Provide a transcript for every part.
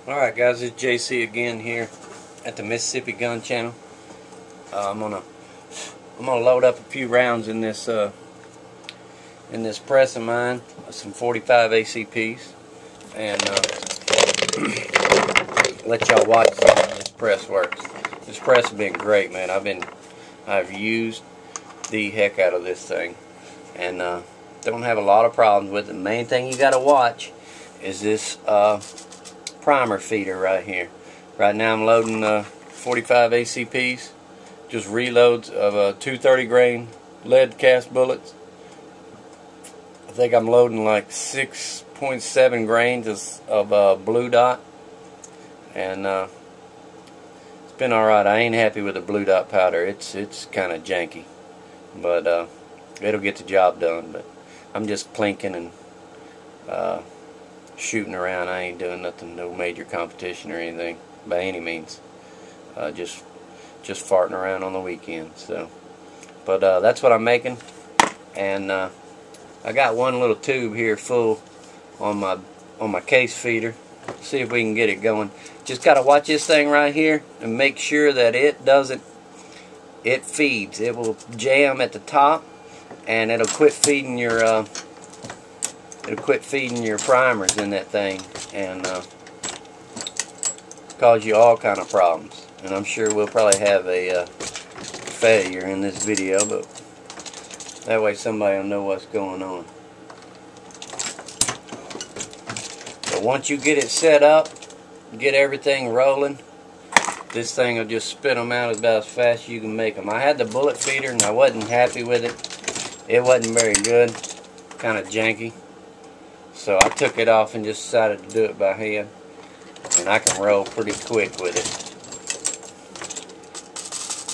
Alright guys, it's JC again here at the Mississippi Gun Channel. I'm gonna load up a few rounds in this press of mine, some 45 ACPs, and let y'all watch how this press works. This press has been great, man. I've used the heck out of this thing, and don't have a lot of problems with it. The main thing you gotta watch is this primer feeder right here. Right now I'm loading 45 ACPs, just reloads of 230 grain lead cast bullets. I think I'm loading like 6.7 grains of blue dot, and it's been alright. I ain't happy with the blue dot powder. It's kind of janky, but it'll get the job done. But I'm just plinking and shooting around. I ain't doing nothing, no major competition or anything by any means. Just farting around on the weekend. So, but that's what I'm making, and I got one little tube here full on my case feeder. See if we can get it going. Just gotta watch this thing right here and make sure that it feeds. It will jam at the top, and it'll quit feeding your primers in that thing, and cause you all kind of problems. And I'm sure we'll probably have a failure in this video, but that way somebody will know what's going on. So once you get it set up, get everything rolling, this thing will just spit them out about as fast as you can make them. I had the bullet feeder and I wasn't happy with it. It wasn't very good, kind of janky. So I took it off and just decided to do it by hand, and I can roll pretty quick with it.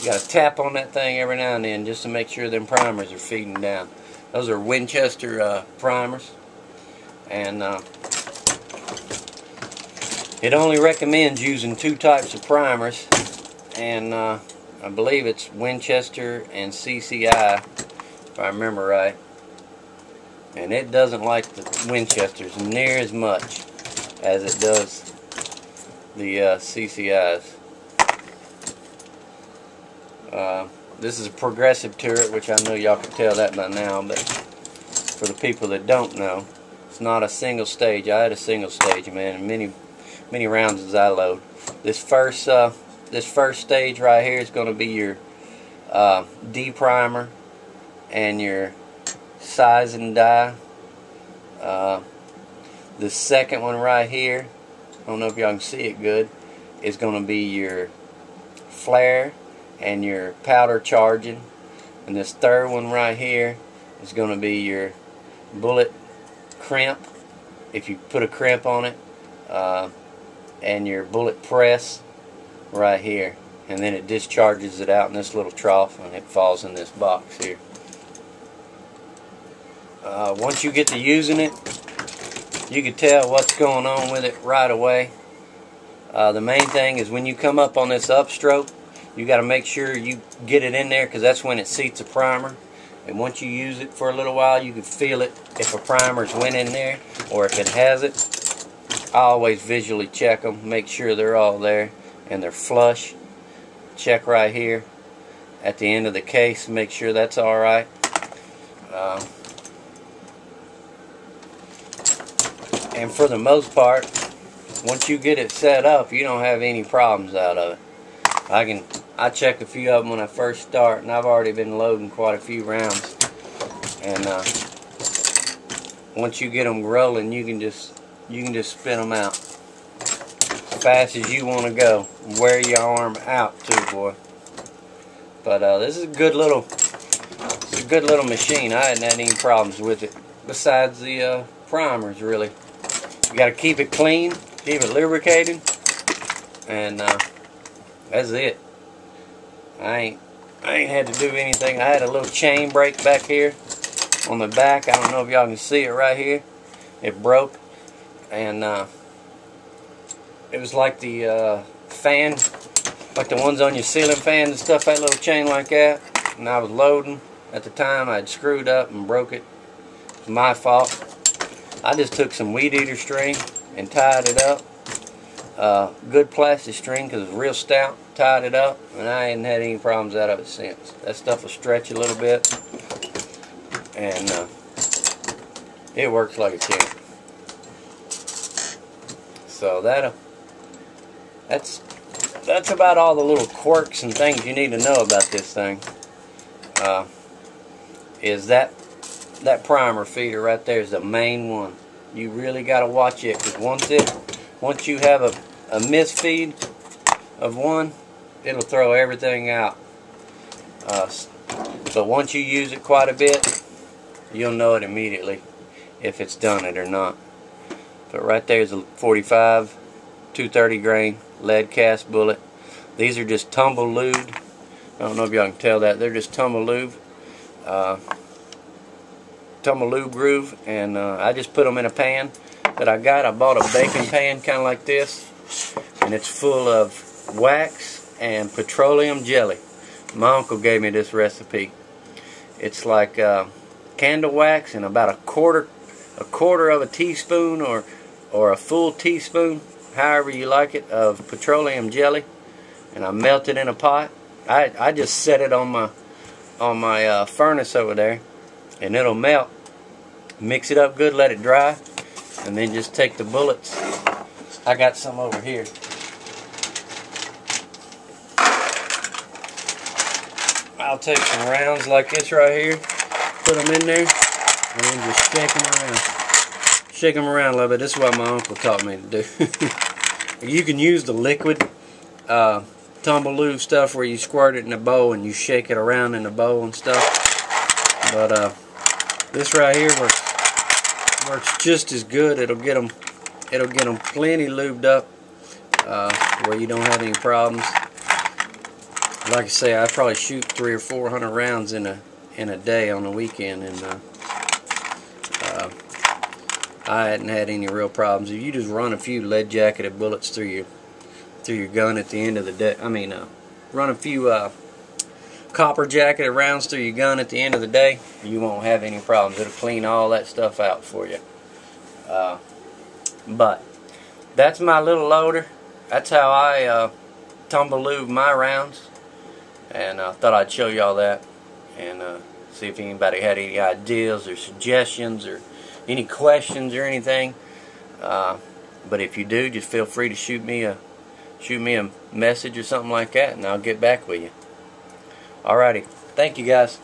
You gotta tap on that thing every now and then just to make sure them primers are feeding down. Those are Winchester primers, and it only recommends using 2 types of primers, and I believe it's Winchester and CCI, if I remember right. And it doesn't like the Winchesters near as much as it does the CCIs. This is a progressive turret, which I know y'all can tell that by now, but for the people that don't know, it's not a single stage. I had a single stage, man, and many rounds as I load. This first stage right here is going to be your D primer and your size and die. The second one right here, I don't know if y'all can see it good, is going to be your flare and your powder charging. And this third one right here is going to be your bullet crimp, if you put a crimp on it, and your bullet press right here. And then it discharges it out in this little trough, and it falls in this box here. Once you get to using it, you can tell what's going on with it right away. The main thing is when you come up on this upstroke, you got to make sure you get it in there, because that's when it seats a primer. And once you use it for a little while, you can feel it if a primer's went in there or if it has it. I always visually check them, make sure they're all there and they're flush. Check right here at the end of the case, make sure that's alright. And for the most part, once you get it set up, you don't have any problems out of it. I check a few of them when I first start, and I've already been loading quite a few rounds. And once you get them rolling, you can just spin them out as fast as you want to go. Wear your arm out too, boy. But this is a good little machine. I hadn't had any problems with it besides the primers, really. You got to keep it clean, keep it lubricated, and that's it. I ain't had to do anything. I had a little chain break back here on the back. I don't know if y'all can see it right here. It broke, and it was like the fan, like the ones on your ceiling fans and stuff, that little chain like that. And I was loading at the time. I'd screwed up and broke it. It's my fault. I just took some weed eater string and tied it up, Good plastic string because it's real stout. Tied it up, and I ain't had any problems out of it since. That stuff will stretch a little bit, and it works like a champ. So that's about all the little quirks and things you need to know about this thing. Is that primer feeder right there is the main one. You really got to watch it, because once you have a misfeed of one, it'll throw everything out. But once you use it quite a bit, you'll know it immediately if it's done it or not. But right there is a 45 230 grain lead cast bullet. These are just tumble lubed. I don't know if y'all can tell that. They're just tumble lube. Tumble lube groove, and I just put them in a pan that I got. I bought a baking pan kind of like this, and it's full of wax and petroleum jelly. My uncle gave me this recipe. It's like candle wax and about a quarter of a teaspoon or a full teaspoon, however you like it, of petroleum jelly, and I melt it in a pot. I just set it on my furnace over there, and it'll melt. Mix it up good, let it dry, and then just take the bullets. I got some over here. I'll take some rounds like this right here, put them in there, and then just shake them around. Shake them around a little bit. This is what my uncle taught me to do. You can use the liquid tumble lube stuff where you squirt it in a bowl and you shake it around in the bowl and stuff. But this right here works just as good. It'll get them plenty lubed up where you don't have any problems. Like I say, I probably shoot 300 or 400 rounds in a day on the weekend, and I hadn't had any real problems. If you just run a few lead jacketed bullets through your gun at the end of the day, run a few copper jacketed rounds through your gun at the end of the day, you won't have any problems. It'll clean all that stuff out for you. But that's my little loader. That's how I tumble lube my rounds, and I thought I'd show y'all that, and see if anybody had any ideas or suggestions or any questions or anything. But if you do, just feel free to shoot me a message or something like that, and I'll get back with you. Alrighty, thank you guys.